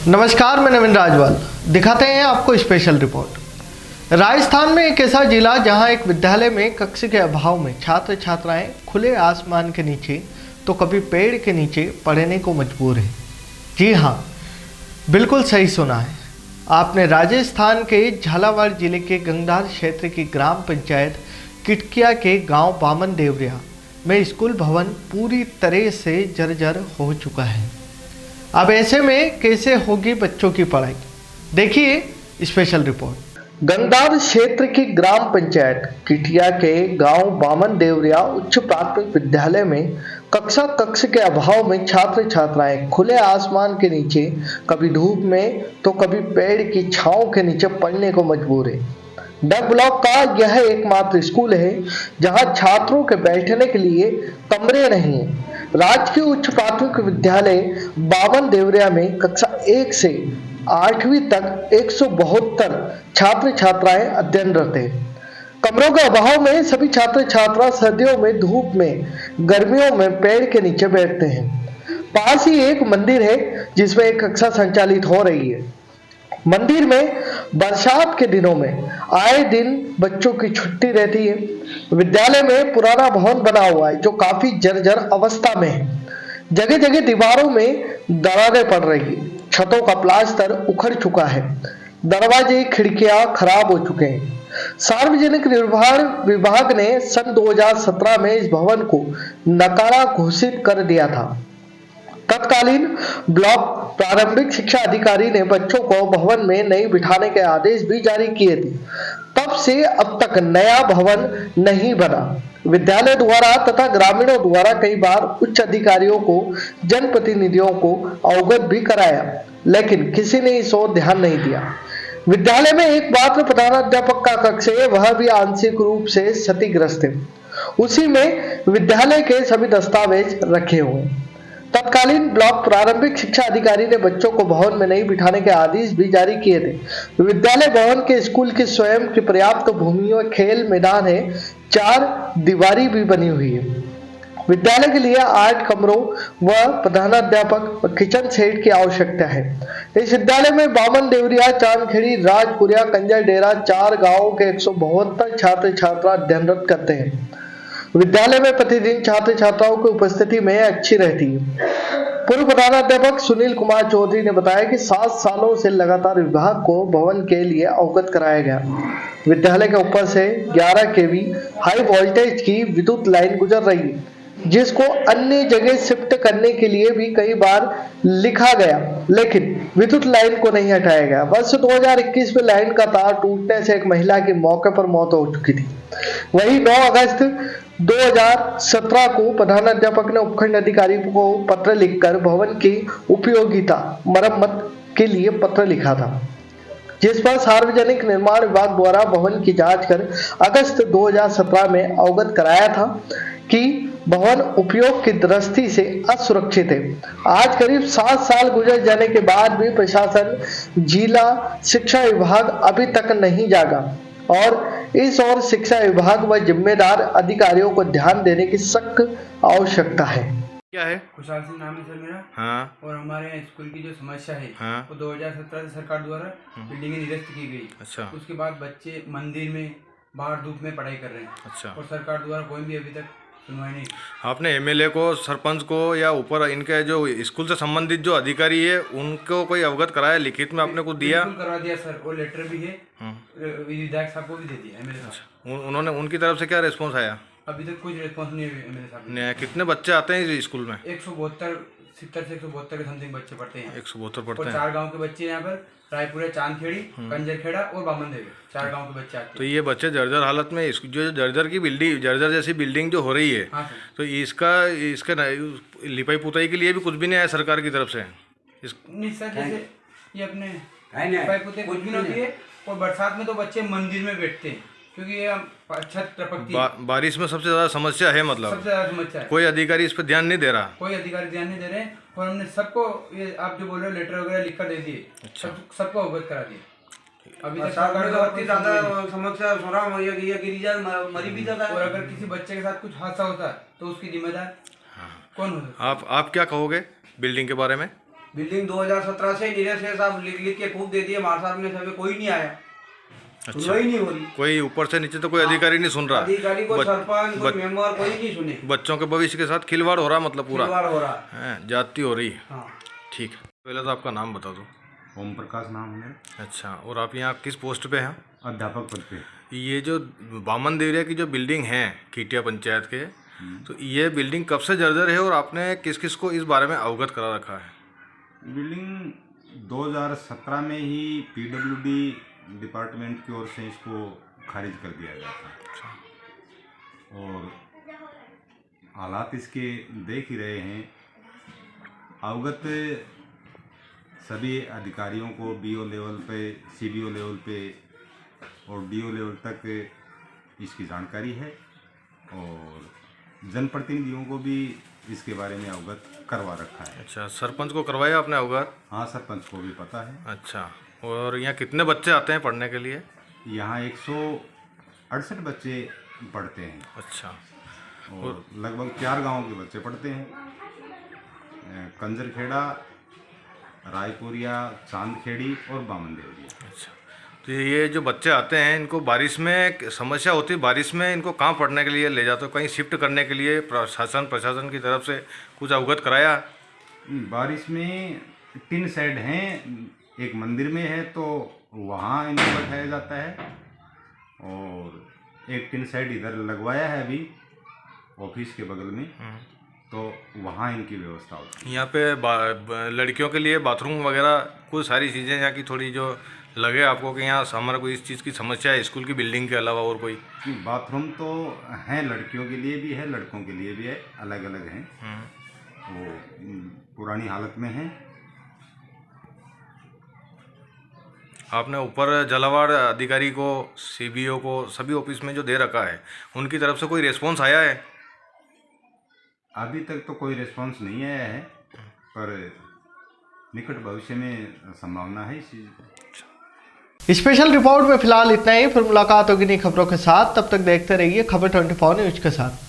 नमस्कार, मैं नवीन राजवाल। दिखाते हैं आपको स्पेशल रिपोर्ट। राजस्थान में एक ऐसा जिला जहां एक विद्यालय में कक्ष के अभाव में छात्र छात्राएं खुले आसमान के नीचे तो कभी पेड़ के नीचे पढ़ने को मजबूर हैं। जी हां, बिल्कुल सही सुना है आपने। राजस्थान के झालावाड़ जिले के गंगधार क्षेत्र की ग्राम पंचायत किटकिया के गांव बामन देवरिया में स्कूल भवन पूरी तरह से जर्जर हो चुका है। अब ऐसे में कैसे होगी बच्चों की पढ़ाई, देखिए स्पेशल रिपोर्ट। गंगधार क्षेत्र की ग्राम पंचायत किटिया के गांव बामन देवरिया उच्च प्राथमिक विद्यालय में कक्ष के अभाव में छात्र छात्राएं खुले आसमान के नीचे, कभी धूप में तो कभी पेड़ की छांव के नीचे पढ़ने को मजबूर है। ड ब्लॉक का यह एकमात्र स्कूल है जहां छात्रों के बैठने के लिए कमरे नहीं है। राजकीय उच्च प्राथमिक विद्यालय बामन देवरिया में कक्षा 1 से 8वीं तक 172 छात्र छात्राएं अध्ययनरत हैं। कमरों के अभाव में सभी छात्र छात्रा सर्दियों में धूप में, गर्मियों में पेड़ के नीचे बैठते हैं। पास ही एक मंदिर है जिसमें एक कक्षा संचालित हो रही है। मंदिर में बरसात के दिनों में आए दिन बच्चों की छुट्टी रहती है। विद्यालय में पुराना भवन बना हुआ है जो काफी जर्जर अवस्था में है। जगह जगह दीवारों में दरारें पड़ रही है, छतों का प्लास्टर उखड़ चुका है, दरवाजे खिड़कियां खराब हो चुके हैं। सार्वजनिक निर्माण विभाग ने सन 2017 में इस भवन को नकारा घोषित कर दिया था। तत्कालीन ब्लॉक प्रारंभिक शिक्षा अधिकारी ने बच्चों को भवन में नहीं बिठाने के आदेश भी जारी किए थे। तब से अब तक नया भवन नहीं बना। विद्यालय द्वारा तथा ग्रामीणों द्वारा कई बार उच्च अधिकारियों को, जनप्रतिनिधियों को अवगत भी कराया, लेकिन किसी ने इस ओर ध्यान नहीं दिया। विद्यालय में एक मात्र प्रधानाध्यापक का कक्ष है, वह भी आंशिक रूप से क्षतिग्रस्त है। उसी में विद्यालय के सभी दस्तावेज रखे हुए हैं। तत्कालीन ब्लॉक प्रारंभिक शिक्षा अधिकारी ने बच्चों को भवन में नहीं बिठाने के आदेश भी जारी किए थे। विद्यालय भवन के स्कूल की स्वयं की पर्याप्त भूमि और खेल मैदान है, 4 दीवारी भी बनी हुई है। विद्यालय के लिए 8 कमरों व प्रधानाध्यापक व किचन सेट की आवश्यकता है। इस विद्यालय में बामन देवरिया, चांदखेड़ी, राजपुरिया, कंजर डेरा 4 गांवों के 172 छात्र छात्रा अध्ययनरत करते हैं। विद्यालय में प्रतिदिन छात्र छात्राओं की उपस्थिति में अच्छी रहती है। पूर्व प्रधानाध्यापक सुनील कुमार चौधरी ने बताया कि 7 सालों से लगातार विभाग को भवन के लिए अवगत कराया गया। विद्यालय के ऊपर से 11 kV हाई वोल्टेज की विद्युत लाइन गुजर रही है, जिसको अन्य जगह शिफ्ट करने के लिए भी कई बार लिखा गया, लेकिन विद्युत लाइन को नहीं हटाया गया। वर्ष 2021 में लाइन का तार टूटने से एक महिला की मौके पर मौत हो चुकी थी। वहीं 9 अगस्त 2017 को प्रधानाध्यापक ने उपखंड अधिकारी को पत्र लिखकर भवन की उपयोगिता मरम्मत के लिए पत्र लिखा था, जिस पर सार्वजनिक निर्माण विभाग द्वारा भवन की जांच कर अगस्त 2017 में अवगत कराया था कि भवन उपयोग की दृष्टि से असुरक्षित है। आज करीब 7 साल गुजर जाने के बाद भी प्रशासन, जिला शिक्षा विभाग अभी तक नहीं जागा और इस ओर शिक्षा विभाग व जिम्मेदार अधिकारियों को ध्यान देने की सख्त आवश्यकता है। क्या है? खुशहाल सिंह नाम है सर मेरा। हाँ। और हमारे यहाँ स्कूल की जो समस्या है, हाँ। वो 2017 से सरकार द्वारा बिल्डिंगें निरस्त की गई। अच्छा। उसके बाद बच्चे मंदिर में बाहर धूप में पढ़ाई कर रहे हैं। अच्छा। और सरकार द्वारा कोई भी अभी तक सुनवाई नहीं। आपने एमएलए को, सरपंच को या ऊपर इनके जो स्कूल से संबंधित जो अधिकारी है उनको कोई अवगत कराया? लिखित में आपने कुछ दिया? बिल्कुल करवा दिया सर, और लेटर भी है, विधायक साहब को भी दे दिया एमएलए साहब। उन्होंने, उनकी तरफ से क्या रिस्पॉन्स आया? अभी तक कुछ रिस्पॉन्स नहीं है एमएलए साहब ने। कितने बच्चे आते हैं इस स्कूल में? 172 से 172 के समथिंग बच्चे पढ़ते हैं। 172 पढ़ते हैं। 4 गांव के बच्चे यहाँ पर, रायपुर, चांदखेड़ी, कंजरखेड़ा और बामन देवी, 4 गांव के बच्चे आते हैं। तो ये बच्चे जर्जर हालत में, जो जर्जर की बिल्डिंग, जर्जर जैसी बिल्डिंग जो हो रही है, हाँ तो इसका लिपाई पुताई के लिए भी कुछ भी नहीं आया सरकार की तरफ से? नहीं सर, जैसे ये अपने कुछ भी नहीं होती है। और बरसात में तो बच्चे मंदिर में बैठते हैं क्योंकि ये छत टपकती है। बारिश में सबसे ज्यादा समस्या है, मतलब सबसे ज्यादा समस्या है। कोई अधिकारी इस पर ध्यान नहीं दे रहा? कोई अधिकारी ध्यान नहीं दे रहे हैं। और हमने सबको, ये आप जो बोल रहे हो, लेटर वगैरह लिख कर दे दिए। अच्छा। सबको अवगत करा दिए। अभी तक समस्या मरी भी जाता है। और अगर किसी बच्चे के साथ कुछ हादसा होता है तो उसकी जिम्मेदार कौन होगा? आप क्या कहोगे बिल्डिंग के बारे में? बिल्डिंग 2017 से नीरज साहब लिख के खूब दे दिए, मार साहब ने सभी कोई नहीं आया। अच्छा, ही नहीं हो रही, कोई ऊपर से नीचे तो कोई अधिकारी नहीं सुन रहा, अधिकारी को सरपंच कोई मेंबर कोई नहीं सुने। बच्चों के भविष्य के साथ खिलवाड़ हो रहा, मतलब पूरा खिलवाड़ हो रहा है, जाती हो रही। हाँ। ठीक है, पहले तो आपका नाम बता दो। ओम प्रकाश नाम है मेरा। अच्छा, और आप यहाँ किस पोस्ट पे हैं? अध्यापक पद पे। ये जो बामन देवरिया की जो बिल्डिंग है खीटिया पंचायत के, तो ये बिल्डिंग कब से जर्जर है और आपने किस किस को इस बारे में अवगत करा रखा है? बिल्डिंग 2017 में ही पीडब्ल्यूडी डिपार्टमेंट की ओर से इसको खारिज कर दिया गया था और हालात इसके देख ही रहे हैं। अवगत सभी अधिकारियों को बीओ लेवल पे, सीबीओ लेवल पे और डीओ लेवल तक इसकी जानकारी है और जनप्रतिनिधियों को भी इसके बारे में अवगत करवा रखा है। अच्छा, सरपंच को करवाया आपने अवगत? हाँ, सरपंच को भी पता है। अच्छा, और यहाँ कितने बच्चे आते हैं पढ़ने के लिए? यहाँ 168 बच्चे पढ़ते हैं। अच्छा, और लगभग 4 गांवों के बच्चे पढ़ते हैं, कंजरखेड़ा, रायपुरिया, चांदखेड़ी और बामन देवरिया। अच्छा, तो ये जो बच्चे आते हैं इनको बारिश में समस्या होती है, बारिश में इनको कहाँ पढ़ने के लिए ले जाते हो? कहीं शिफ्ट करने के लिए प्रशासन की तरफ से कुछ अवगत कराया? बारिश में 3 शेड हैं, एक मंदिर में है तो वहाँ इनको बैठाया जाता है और एक 3 शेड इधर लगवाया है अभी ऑफिस के बगल में, तो वहाँ इनकी व्यवस्था होती है। यहाँ पे लड़कियों के लिए बाथरूम वगैरह कुछ सारी चीज़ें यहाँ की थोड़ी जो लगे आपको कि यहाँ हमारा कोई इस चीज़ की समस्या है स्कूल की बिल्डिंग के अलावा और कोई? बाथरूम तो हैं, लड़कियों के लिए भी है, लड़कों के लिए भी है, अलग अलग हैं, वो पुरानी हालत में हैं। आपने ऊपर जलावाड़ अधिकारी को, सीबीओ को, सभी ऑफिस में जो दे रखा है उनकी तरफ से कोई रिस्पॉन्स आया है? अभी तक तो कोई रिस्पॉन्स नहीं आया है, पर निकट भविष्य में संभावना है इस चीज़ की। स्पेशल रिपोर्ट में फिलहाल इतना ही, फिर मुलाकात होगी नई खबरों के साथ। तब तक देखते रहिए खबर 24 न्यूज के साथ।